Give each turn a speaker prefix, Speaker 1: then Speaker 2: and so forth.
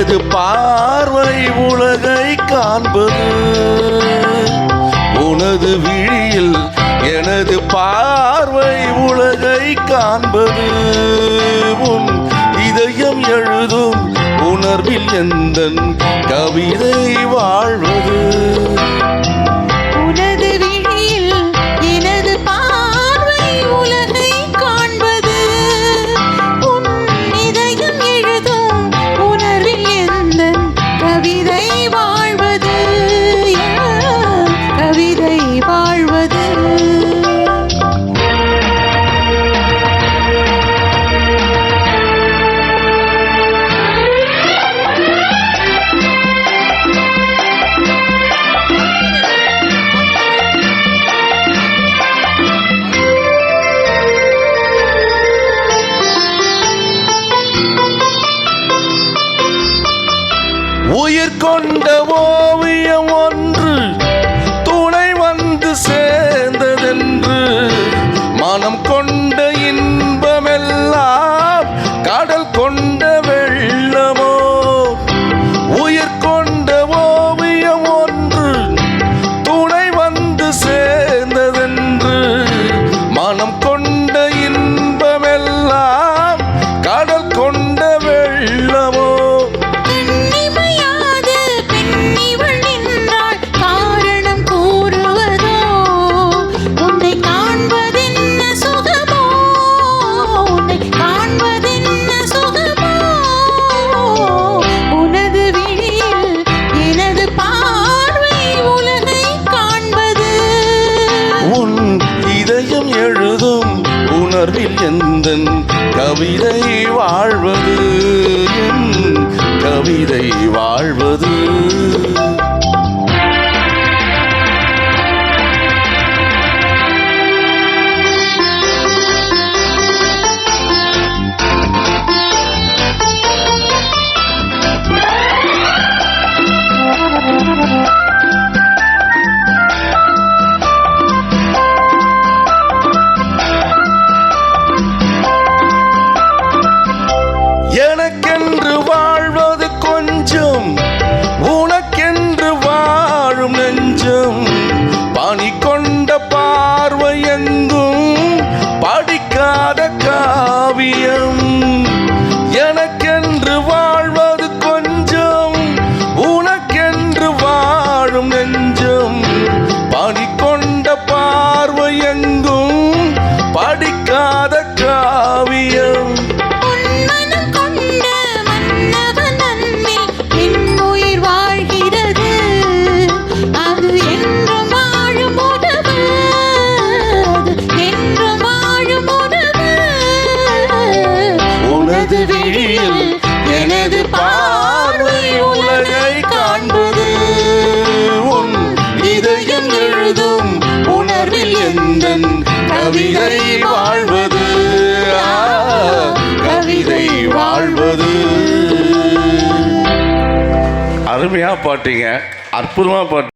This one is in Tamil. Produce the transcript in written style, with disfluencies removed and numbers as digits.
Speaker 1: எனது பார்வை உலகை காண்பது உனது விழியில் எனது பார்வை உலகை காண்பது உன் இதயம் எழுதும் உணர்வில் எந்தன் கவிதை வாழ்வது உயிர் கொண்ட ஓவியம் ஒன்று துணை வந்து சேர்ந்ததென்று மனம் கொண்ட இன்பமெல்லாம் கடல் கொண்ட வெள்ளமோ உயிர் கொண்ட ஓவியம் ஒன்று துணை வந்து சேர்ந்ததென்று மனம் கொண்ட இன்பமெல்லாம் கடல் கொண்ட வெள்ளமோ எழுதும் உணர்வில் எந்தன் கவிதை வாழ்வது என் கவிதை வாழ்வது எனக்கென்று வாழ்வது கொஞ்சம் உனக்கென்று வாழும் நெஞ்சம் பனி கொண்ட பார்வை எங்கும் படிக்காத காவியம் எனக்கென்று வாழ்வது கொஞ்சம் உனக்கென்று வாழும் நெஞ்சம் பனி கொண்ட பார்வை எங்கும் படிக்காத காவியம் எனது பார்வை உலகை காண்பது உன் இதயம் எழுதும் உணர்வில் எந்தன் கவிதை வாழ்வது கவிதை வாழ்வது. அருமையா பாட்டீங்க, அற்புதமா பாட்டு.